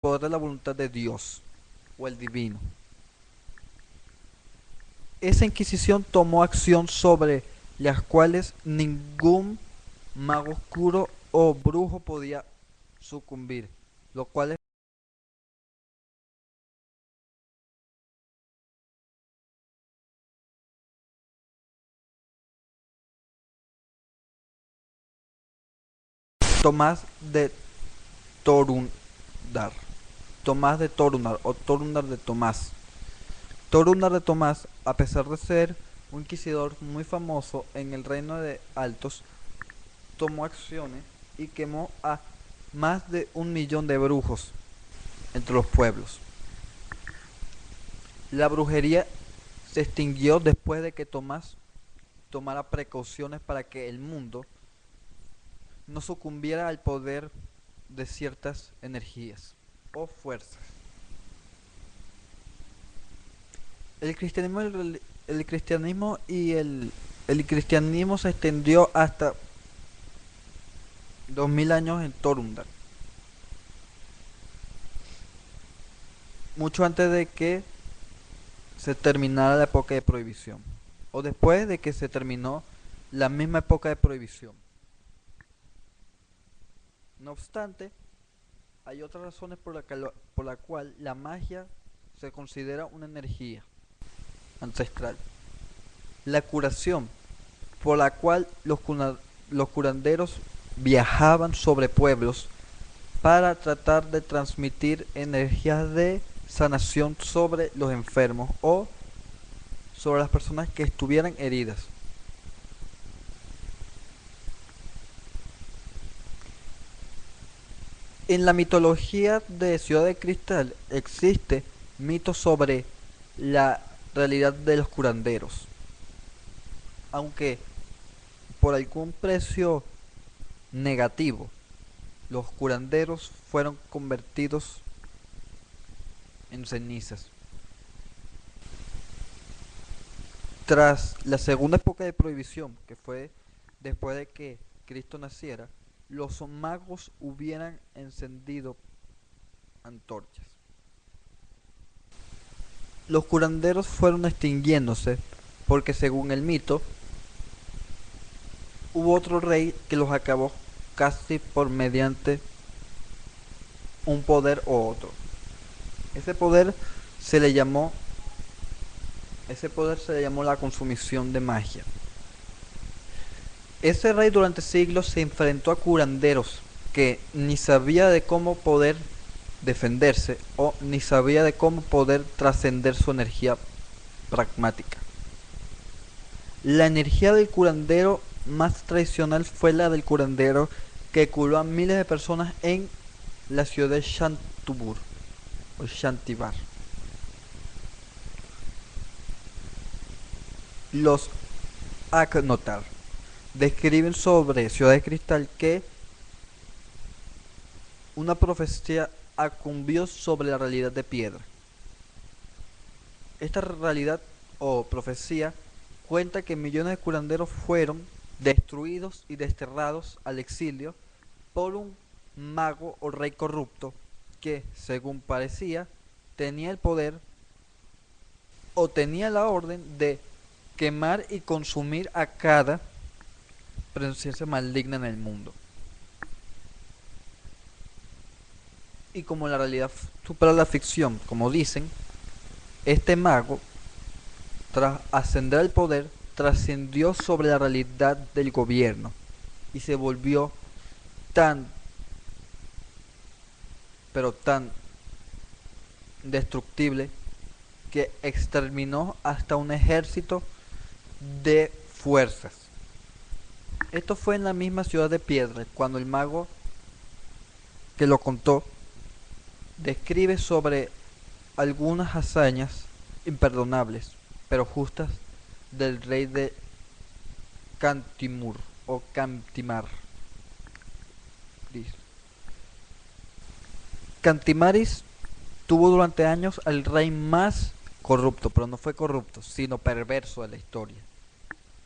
poder de la voluntad de Dios o el divino. Esa Inquisición tomó acción sobre las cuales ningún mago oscuro o brujo podía sucumbir, lo cual es Tomás de Torundar, Tomás de Torundar o Torundar de Tomás. Torundar de Tomás, a pesar de ser un inquisidor muy famoso en el reino de Altos, tomó acciones y quemó a más de 1 millón de brujos entre los pueblos. La brujería se extinguió después de que Tomás tomara precauciones para que el mundo no sucumbiera al poder de ciertas energías o fuerzas. El cristianismo, el cristianismo y el cristianismo se extendió hasta 2000 años en Torundar, mucho antes de que se terminara la época de prohibición, o después de que se terminó la misma época de prohibición. No obstante, hay otras razones por la cual la magia se considera una energía ancestral. La curación, por la cual los curanderos viajaban sobre pueblos para tratar de transmitir energías de sanación sobre los enfermos o sobre las personas que estuvieran heridas. En la mitología de Ciudad de Cristal existe mitos sobre la realidad de los curanderos, aunque por algún precio negativo los curanderos fueron convertidos en cenizas. Tras la segunda época de prohibición, que fue después de que Cristo naciera, los magos hubieran encendido antorchas. Los curanderos fueron extinguiéndose porque, según el mito, hubo otro rey que los acabó casi por mediante un poder o otro. Ese poder se le llamó ese poder se le llamó la consumición de magia. Ese rey durante siglos se enfrentó a curanderos que ni sabía de cómo poder defenderse o ni sabía de cómo poder trascender su energía pragmática. La energía del curandero más tradicional fue la del curandero que curó a miles de personas en la ciudad de Shantubur o Shantibar. Los Aknotar describen sobre Ciudad de Cristal que una profecía acumbió sobre la realidad de piedra. Esta realidad o profecía cuenta que millones de curanderos fueron destruidos y desterrados al exilio por un mago o rey corrupto que, según parecía, tenía el poder o tenía la orden de quemar y consumir a cada presencia maligna en el mundo. Y como la realidad supera la ficción, como dicen, este mago, tras ascender al poder, trascendió sobre la realidad del gobierno y se volvió tan, pero tan destructible que exterminó hasta un ejército de fuerzas. Esto fue en la misma ciudad de Piedra, cuando el mago que lo contó describe sobre algunas hazañas imperdonables, pero justas, del rey de Cantimur o Cantimar. Cantimaris tuvo durante años al rey más corrupto, pero no fue corrupto, sino perverso de la historia.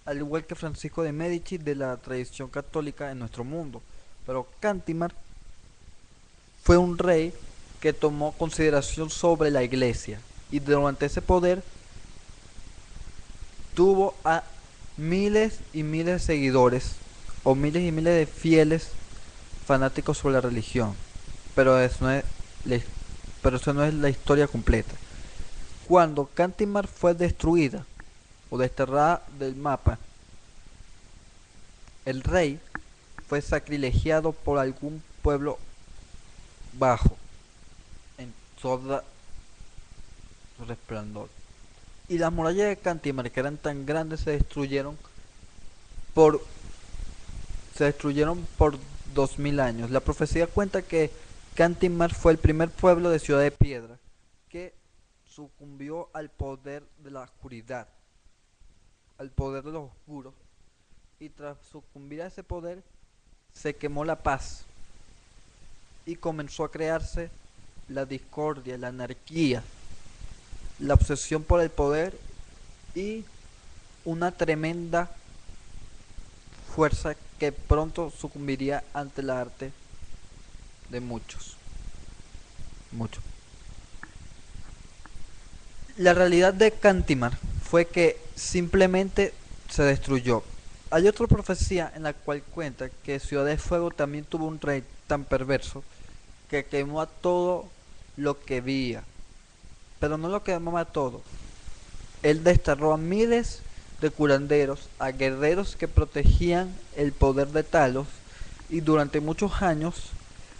Al igual que Francisco de Medici de la tradición católica en nuestro mundo. Pero Cantimar fue un rey que tomó consideración sobre la iglesia y durante ese poder tuvo a miles y miles de seguidores o miles y miles de fieles fanáticos sobre la religión. Pero eso no es la, pero eso no es la historia completa. Cuando Cantimar fue destruida o desterrada del mapa, el rey fue sacrilegiado por algún pueblo bajo en toda su resplandor. Y las murallas de Cantimar, que eran tan grandes, por se destruyeron por 2000 años. La profecía cuenta que Cantimar fue el primer pueblo de Ciudad de Piedra que sucumbió al poder de la oscuridad, al poder de los oscuros, y tras sucumbir a ese poder se quemó la paz y comenzó a crearse la discordia, la anarquía, la obsesión por el poder y una tremenda fuerza que pronto sucumbiría ante el arte de muchos. Muchos. La realidad de Cantimar fue que simplemente se destruyó. Hay otra profecía en la cual cuenta que Ciudad de Fuego también tuvo un rey tan perverso que quemó a todo lo que veía. Pero no lo quemó a todo. Él desterró a miles de curanderos, a guerreros que protegían el poder de Talos, y durante muchos años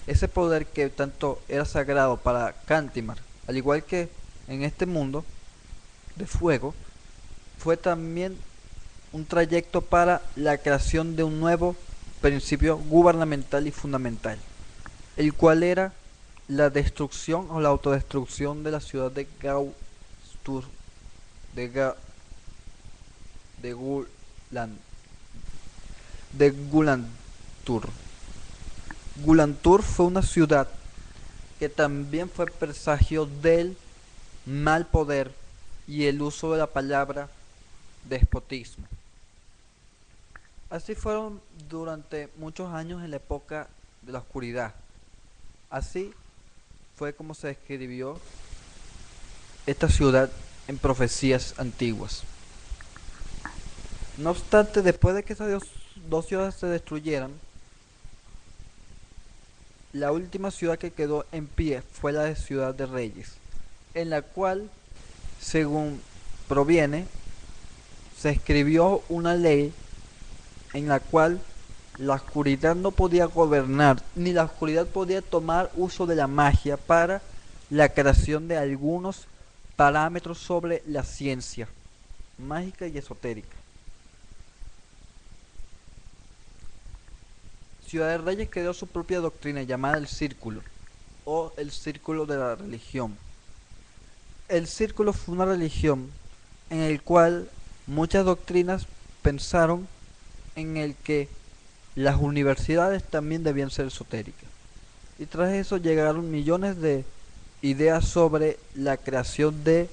ese poder que tanto era sagrado para Cantimar, al igual que en este mundo de fuego, fue también un trayecto para la creación de un nuevo principio gubernamental y fundamental, el cual era la destrucción o la autodestrucción de la ciudad de Gaustur, de, Ga, de, Gulan, de Gulantur. Gulantur fue una ciudad que también fue presagio del mal poder y el uso de la palabra despotismo. Así fueron durante muchos años en la época de la oscuridad. Así fue como se describió esta ciudad en profecías antiguas. No obstante, después de que esas dos ciudades se destruyeran, la última ciudad que quedó en pie fue la de Ciudad de Reyes, en la cual, según proviene, se escribió una ley en la cual la oscuridad no podía gobernar, ni la oscuridad podía tomar uso de la magia para la creación de algunos parámetros sobre la ciencia mágica y esotérica. Ciudad de Reyes creó su propia doctrina llamada el Círculo, o el Círculo de la Religión. El Círculo fue una religión en el cual muchas doctrinas pensaron en el que las universidades también debían ser esotéricas. Y tras eso llegaron millones de ideas sobre la creación de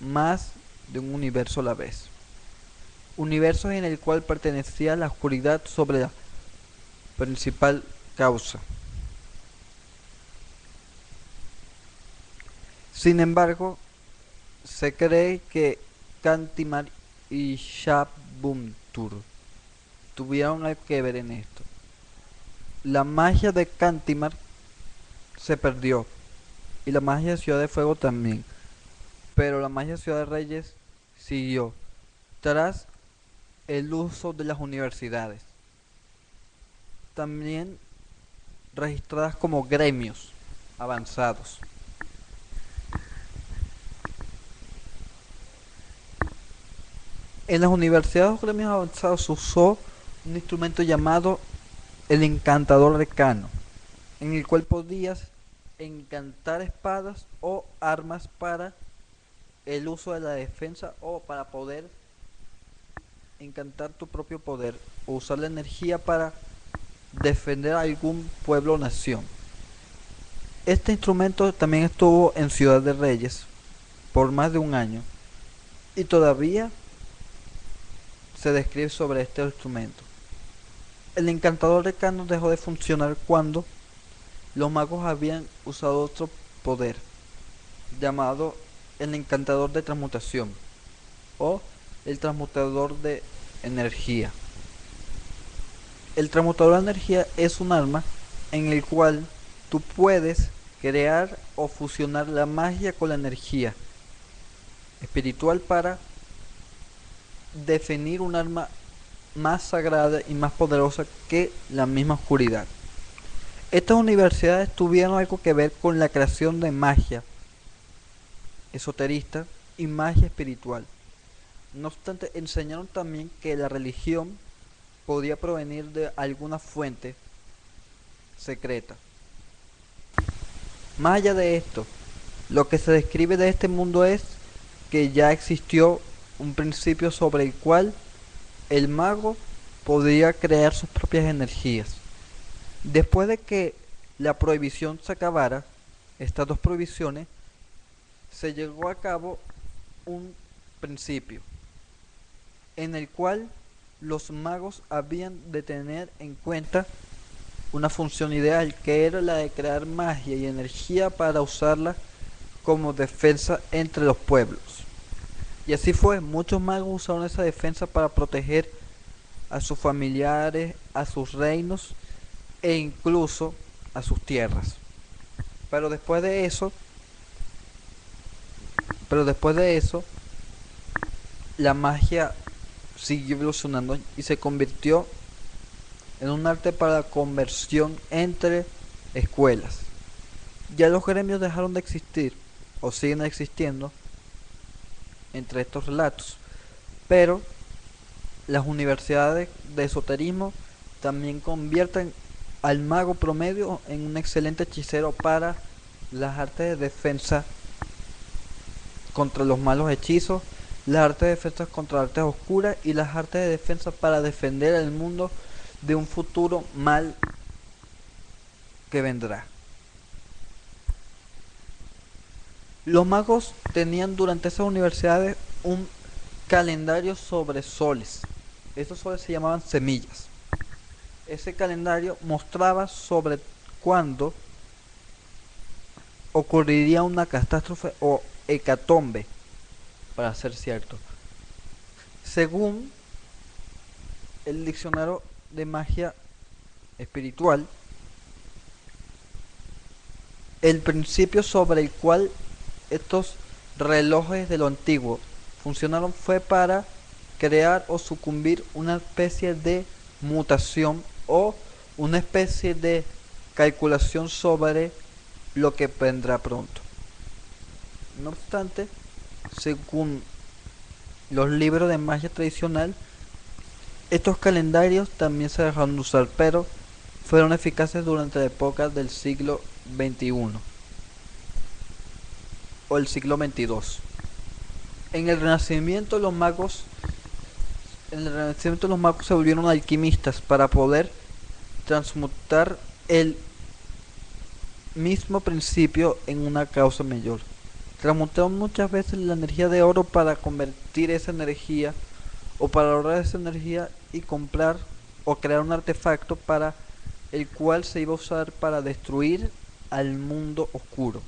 más de un universo a la vez. Universos en el cual pertenecía la oscuridad sobre la principal causa. Sin embargo, se cree que Cantimar y Shabuntur tuvieron algo que ver en esto. La magia de Cantimar se perdió y la magia de Ciudad de Fuego también, pero la magia de Ciudad de Reyes siguió tras el uso de las universidades, también registradas como gremios avanzados. En las universidades o gremios avanzados se usó un instrumento llamado el encantador arcano, en el cual podías encantar espadas o armas para el uso de la defensa o para poder encantar tu propio poder o usar la energía para defender a algún pueblo o nación. Este instrumento también estuvo en Ciudad de Reyes por más de un año y todavía se describe sobre este instrumento. El encantador arcano dejó de funcionar cuando los magos habían usado otro poder, llamado el encantador de transmutación o el transmutador de energía. El transmutador de energía es un arma en el cual tú puedes crear o fusionar la magia con la energía espiritual para definir un arma más sagrada y más poderosa que la misma oscuridad. Estas universidades tuvieron algo que ver con la creación de magia esoterista y magia espiritual. No obstante, enseñaron también que la religión podía provenir de alguna fuente secreta. Más allá de esto, lo que se describe de este mundo es que ya existió un principio sobre el cual el mago podía crear sus propias energías. Después de que la prohibición se acabara, estas dos prohibiciones, se llegó a cabo un principio en el cual los magos habían de tener en cuenta una función ideal, que era la de crear magia y energía para usarla como defensa entre los pueblos. Y así fue, muchos magos usaron esa defensa para proteger a sus familiares, a sus reinos e incluso a sus tierras. Pero después de eso, pero después de eso, la magia siguió evolucionando y se convirtió en un arte para la conversión entre escuelas. Ya los gremios dejaron de existir, o siguen existiendo, entre estos relatos, pero las universidades de esoterismo también convierten al mago promedio en un excelente hechicero para las artes de defensa contra los malos hechizos, las artes de defensa contra las artes oscuras y las artes de defensa para defender el mundo de un futuro mal que vendrá. Los magos tenían durante esas universidades un calendario sobre soles. Esos soles se llamaban semillas. Ese calendario mostraba sobre cuándo ocurriría una catástrofe o hecatombe, para ser cierto. Según el diccionario de magia espiritual, el principio sobre el cual estos relojes de lo antiguo funcionaron fue para crear o sucumbir una especie de mutación o una especie de calculación sobre lo que vendrá pronto. No obstante, según los libros de magia tradicional, estos calendarios también se dejaron de usar, pero fueron eficaces durante la época del siglo XXI o el siglo XXII. En el Renacimiento los magos se volvieron alquimistas para poder transmutar el mismo principio en una causa mayor. Transmutaron muchas veces la energía de oro para convertir esa energía o para ahorrar esa energía y comprar o crear un artefacto para el cual se iba a usar para destruir al mundo oscuro.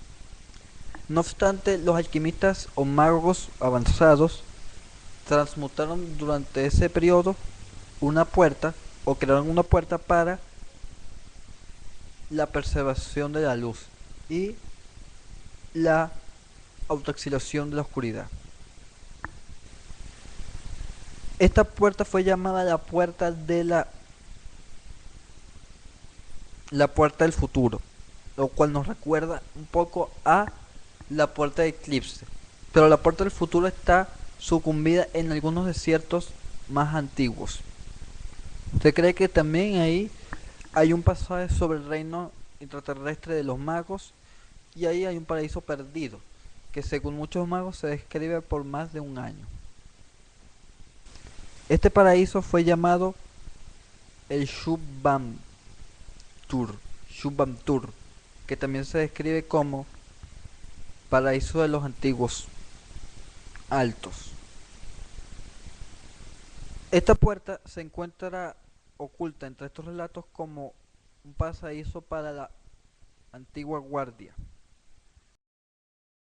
No obstante, los alquimistas o magos avanzados transmutaron durante ese periodo una puerta o crearon una puerta para la preservación de la luz y la autoexilación de la oscuridad. Esta puerta fue llamada la puerta de la puerta del futuro, lo cual nos recuerda un poco a la puerta de eclipse. Pero la puerta del futuro está sucumbida en algunos desiertos más antiguos. Se cree que también ahí hay un pasaje sobre el reino intraterrestre de los magos y ahí hay un paraíso perdido, que según muchos magos se describe por más de un año. Este paraíso fue llamado el Shub-Bam-Tur, que también se describe como paraíso de los antiguos altos. Esta puerta se encuentra oculta entre estos relatos como un pasadizo para la antigua guardia.